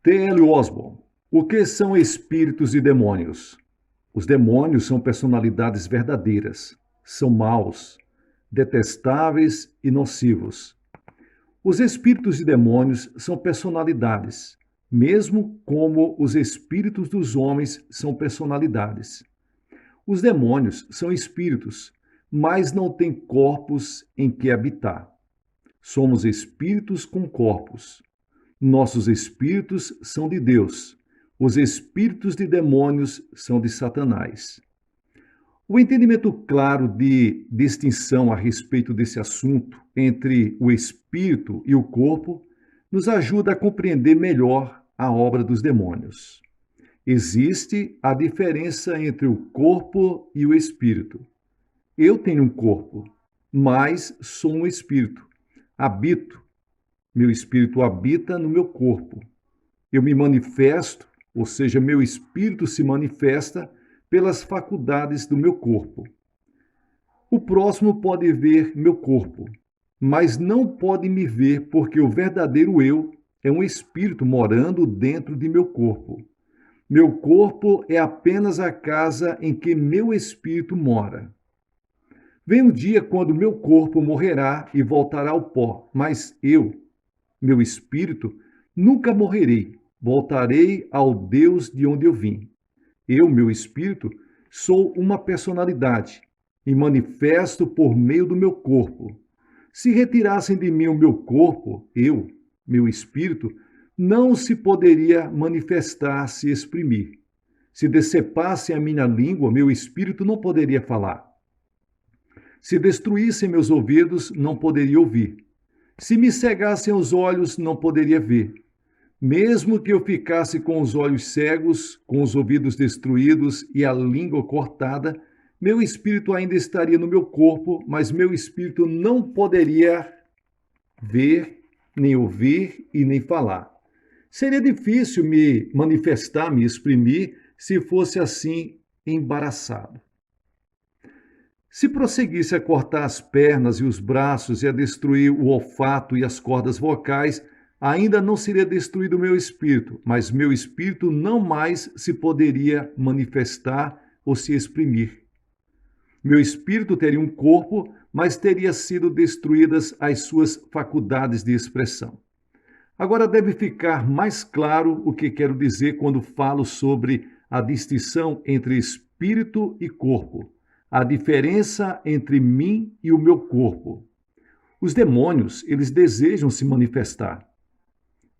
T.L. Osborne. O que são espíritos e demônios? Os demônios são personalidades verdadeiras. São maus, detestáveis e nocivos. Os espíritos e demônios são personalidades, mesmo como os espíritos dos homens são personalidades. Os demônios são espíritos, mas não têm corpos em que habitar. Somos espíritos com corpos. Nossos espíritos são de Deus. Os espíritos de demônios são de Satanás. O entendimento claro de distinção a respeito desse assunto entre o espírito e o corpo nos ajuda a compreender melhor a obra dos demônios. Existe a diferença entre o corpo e o espírito. Eu tenho um corpo, mas sou um espírito. Habito. Meu espírito habita no meu corpo. Eu me manifesto, ou seja, meu espírito se manifesta pelas faculdades do meu corpo. O próximo pode ver meu corpo, mas não pode me ver porque o verdadeiro eu é um espírito morando dentro de meu corpo. Meu corpo é apenas a casa em que meu espírito mora. Vem um dia quando meu corpo morrerá e voltará ao pó, mas eu, meu espírito, nunca morrerei. Voltarei ao Deus de onde eu vim. Eu, meu espírito, sou uma personalidade e manifesto por meio do meu corpo. Se retirassem de mim o meu corpo, eu, meu espírito, não se poderia manifestar, se exprimir. Se decepassem a minha língua, meu espírito não poderia falar. Se destruíssem meus ouvidos, não poderia ouvir. Se me cegassem os olhos, não poderia ver. Mesmo que eu ficasse com os olhos cegos, com os ouvidos destruídos e a língua cortada, meu espírito ainda estaria no meu corpo, mas meu espírito não poderia ver, nem ouvir e nem falar. Seria difícil me manifestar, me exprimir, se fosse assim embaraçado. Se prosseguisse a cortar as pernas e os braços e a destruir o olfato e as cordas vocais, ainda não seria destruído o meu espírito, mas meu espírito não mais se poderia manifestar ou se exprimir. Meu espírito teria um corpo, mas teria sido destruídas as suas faculdades de expressão. Agora deve ficar mais claro o que quero dizer quando falo sobre a distinção entre espírito e corpo, a diferença entre mim e o meu corpo. Os demônios, eles desejam se manifestar.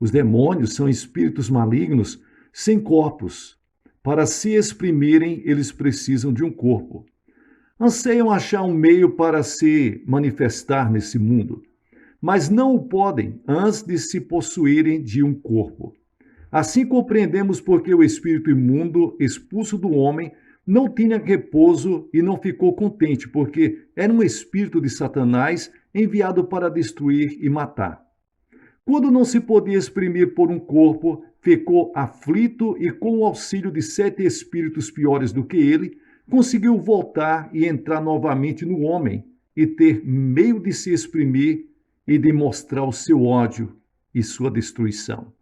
Os demônios são espíritos malignos sem corpos. Para se exprimirem, eles precisam de um corpo. Anseiam achar um meio para se manifestar nesse mundo, mas não o podem antes de se possuírem de um corpo. Assim compreendemos porque o espírito imundo, expulso do homem, não tinha repouso e não ficou contente, porque era um espírito de Satanás enviado para destruir e matar. Quando não se podia exprimir por um corpo, ficou aflito e, com o auxílio de 7 espíritos piores do que ele, conseguiu voltar e entrar novamente no homem e ter meio de se exprimir e de mostrar o seu ódio e sua destruição.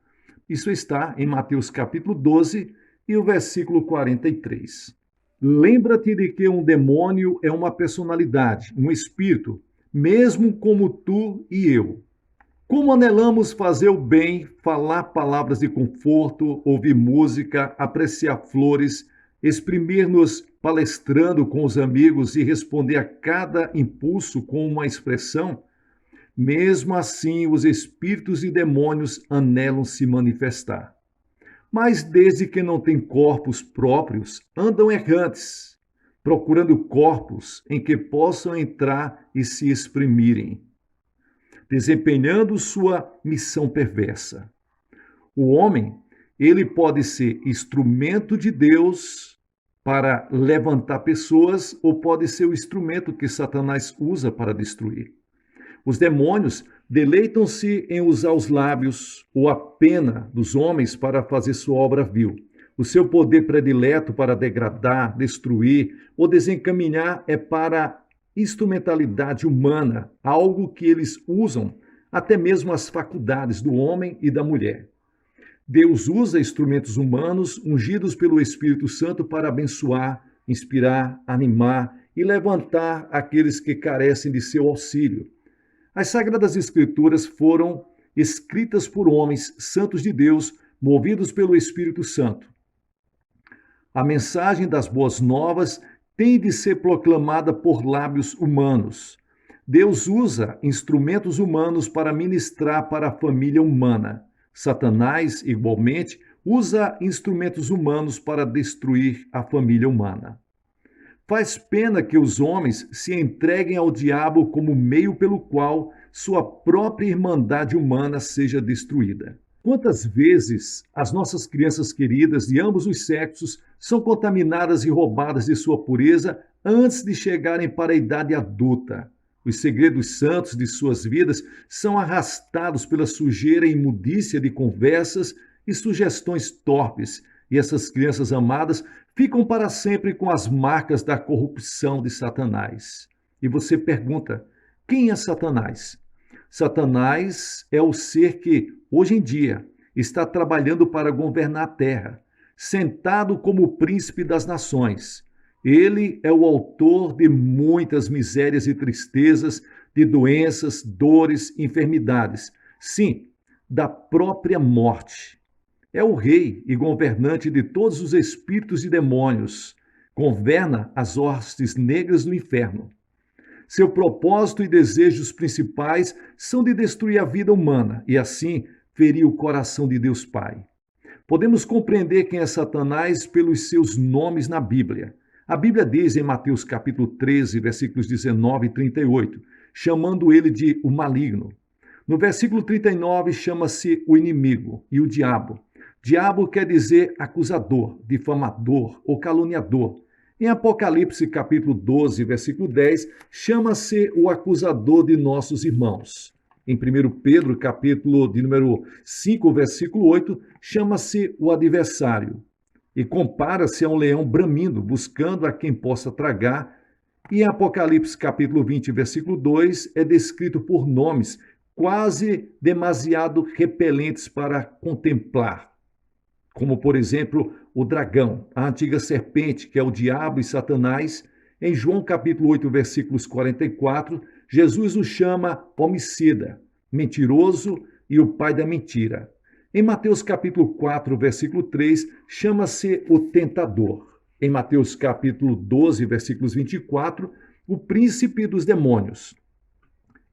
Isso está em Mateus capítulo 12 e o versículo 43. Lembra-te de que um demônio é uma personalidade, um espírito, mesmo como tu e eu. Como anelamos fazer o bem, falar palavras de conforto, ouvir música, apreciar flores, exprimir-nos palestrando com os amigos e responder a cada impulso com uma expressão, mesmo assim os espíritos e demônios anelam se manifestar. Mas desde que não têm corpos próprios, andam errantes, procurando corpos em que possam entrar e se exprimirem, desempenhando sua missão perversa. O homem, ele pode ser instrumento de Deus para levantar pessoas ou pode ser o instrumento que Satanás usa para destruir. Os demônios deleitam-se em usar os lábios ou a pena dos homens para fazer sua obra vil. O seu poder predileto para degradar, destruir ou desencaminhar é para instrumentalidade humana, algo que eles usam até mesmo as faculdades do homem e da mulher. Deus usa instrumentos humanos ungidos pelo Espírito Santo para abençoar, inspirar, animar e levantar aqueles que carecem de seu auxílio. As Sagradas Escrituras foram escritas por homens santos de Deus, movidos pelo Espírito Santo. A mensagem das boas novas tem de ser proclamada por lábios humanos. Deus usa instrumentos humanos para ministrar para a família humana. Satanás, igualmente, usa instrumentos humanos para destruir a família humana. Faz pena que os homens se entreguem ao diabo como meio pelo qual sua própria irmandade humana seja destruída. Quantas vezes as nossas crianças queridas de ambos os sexos são contaminadas e roubadas de sua pureza antes de chegarem para a idade adulta? Os segredos santos de suas vidas são arrastados pela sujeira e imundícia de conversas e sugestões torpes, e essas crianças amadas ficam para sempre com as marcas da corrupção de Satanás. E você pergunta, quem é Satanás? Satanás é o ser que, hoje em dia, está trabalhando para governar a terra, sentado como príncipe das nações. Ele é o autor de muitas misérias e tristezas, de doenças, dores, enfermidades. Sim, da própria morte. É o rei e governante de todos os espíritos e demônios. Governa as hostes negras do inferno. Seu propósito e desejos principais são de destruir a vida humana e, assim, ferir o coração de Deus Pai. Podemos compreender quem é Satanás pelos seus nomes na Bíblia. A Bíblia diz em Mateus capítulo 13, versículos 19 e 38, chamando ele de o maligno. No versículo 39, chama-se o inimigo e o diabo. Diabo quer dizer acusador, difamador ou caluniador. Em Apocalipse capítulo 12, versículo 10, chama-se o acusador de nossos irmãos. Em 1 Pedro capítulo de número 5, versículo 8, chama-se o adversário. E compara-se a um leão bramindo, buscando a quem possa tragar. E em Apocalipse capítulo 20, versículo 2, é descrito por nomes quase demasiado repelentes para contemplar, como, por exemplo, o dragão, a antiga serpente, que é o diabo e Satanás. Em João capítulo 8, versículos 44, Jesus o chama homicida, mentiroso e o pai da mentira. Em Mateus capítulo 4, versículo 3, chama-se o tentador. Em Mateus capítulo 12, versículos 24, o príncipe dos demônios.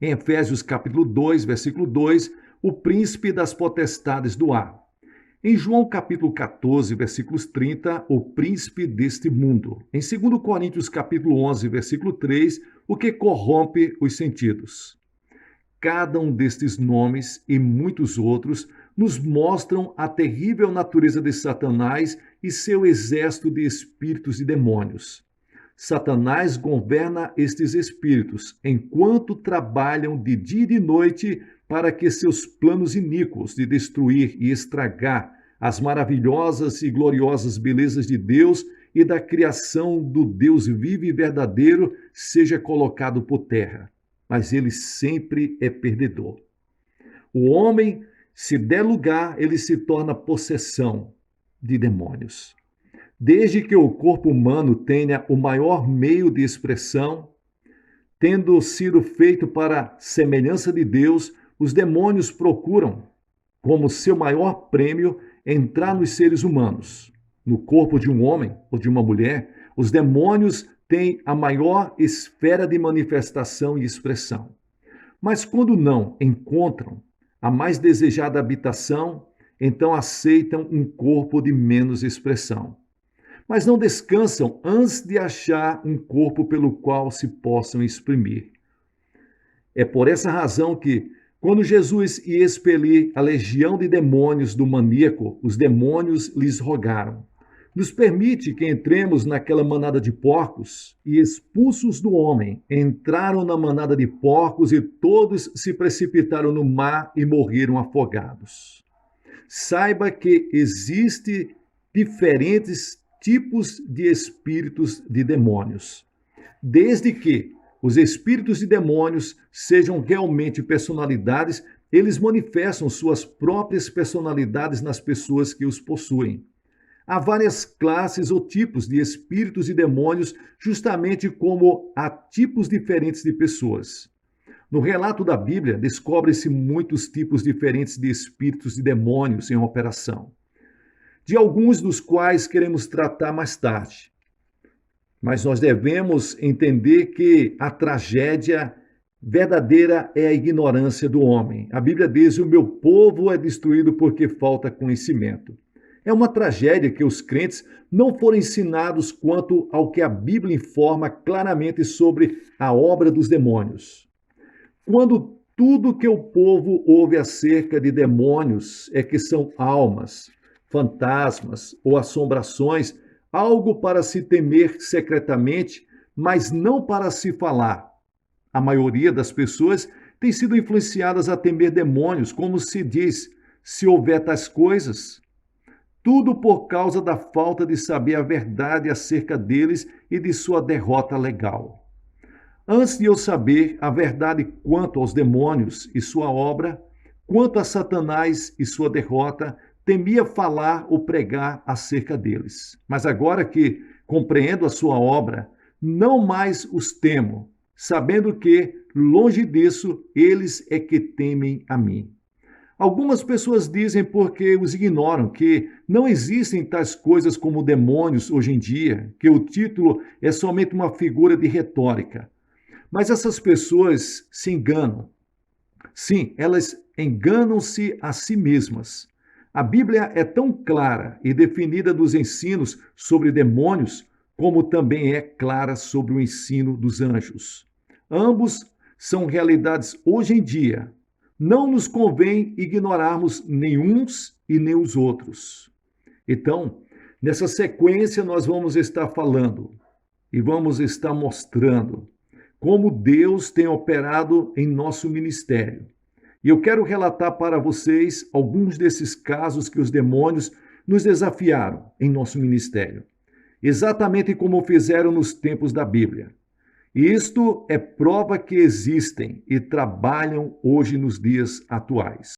Em Efésios capítulo 2, versículo 2, o príncipe das potestades do ar. Em João capítulo 14, versículos 30, o príncipe deste mundo. Em 2 Coríntios capítulo 11, versículo 3, o que corrompe os sentidos. Cada um destes nomes e muitos outros nos mostram a terrível natureza de Satanás e seu exército de espíritos e demônios. Satanás governa estes espíritos enquanto trabalham de dia e de noite para que seus planos iníquos de destruir e estragar as maravilhosas e gloriosas belezas de Deus e da criação do Deus vivo e verdadeiro seja colocado por terra. Mas ele sempre é perdedor. O homem, se der lugar, ele se torna possessão de demônios. Desde que o corpo humano tenha o maior meio de expressão, tendo sido feito para semelhança de Deus, os demônios procuram, como seu maior prêmio, entrar nos seres humanos. No corpo de um homem ou de uma mulher, os demônios têm a maior esfera de manifestação e expressão. Mas quando não encontram a mais desejada habitação, então aceitam um corpo de menos expressão. Mas não descansam antes de achar um corpo pelo qual se possam exprimir. É por essa razão que, quando Jesus ia expelir a legião de demônios do maníaco, os demônios lhes rogaram: nos permite que entremos naquela manada de porcos? E expulsos do homem, entraram na manada de porcos e todos se precipitaram no mar e morreram afogados. Saiba que existe diferentes tipos de espíritos de demônios. Desde que os espíritos de demônios sejam realmente personalidades, eles manifestam suas próprias personalidades nas pessoas que os possuem. Há várias classes ou tipos de espíritos e demônios, justamente como há tipos diferentes de pessoas. No relato da Bíblia, descobre-se muitos tipos diferentes de espíritos e demônios em operação, de alguns dos quais queremos tratar mais tarde. Mas nós devemos entender que a tragédia verdadeira é a ignorância do homem. A Bíblia diz: o meu povo é destruído porque falta conhecimento. É uma tragédia que os crentes não foram ensinados quanto ao que a Bíblia informa claramente sobre a obra dos demônios. Quando tudo que o povo ouve acerca de demônios é que são almas, fantasmas ou assombrações, algo para se temer secretamente, mas não para se falar. A maioria das pessoas tem sido influenciadas a temer demônios, como se diz, se houver tais coisas. Tudo por causa da falta de saber a verdade acerca deles e de sua derrota legal. Antes de eu saber a verdade quanto aos demônios e sua obra, quanto a Satanás e sua derrota, temia falar ou pregar acerca deles. Mas agora que compreendo a sua obra, não mais os temo, sabendo que, longe disso, eles é que temem a mim. Algumas pessoas dizem, porque os ignoram, que não existem tais coisas como demônios hoje em dia, que o título é somente uma figura de retórica. Mas essas pessoas se enganam. Sim, elas enganam-se a si mesmas. A Bíblia é tão clara e definida dos ensinos sobre demônios, como também é clara sobre o ensino dos anjos. Ambos são realidades hoje em dia. Não nos convém ignorarmos nem uns e nem os outros. Então, nessa sequência, nós vamos estar falando e vamos estar mostrando como Deus tem operado em nosso ministério. E eu quero relatar para vocês alguns desses casos que os demônios nos desafiaram em nosso ministério, exatamente como fizeram nos tempos da Bíblia. Isto é prova que existem e trabalham hoje nos dias atuais.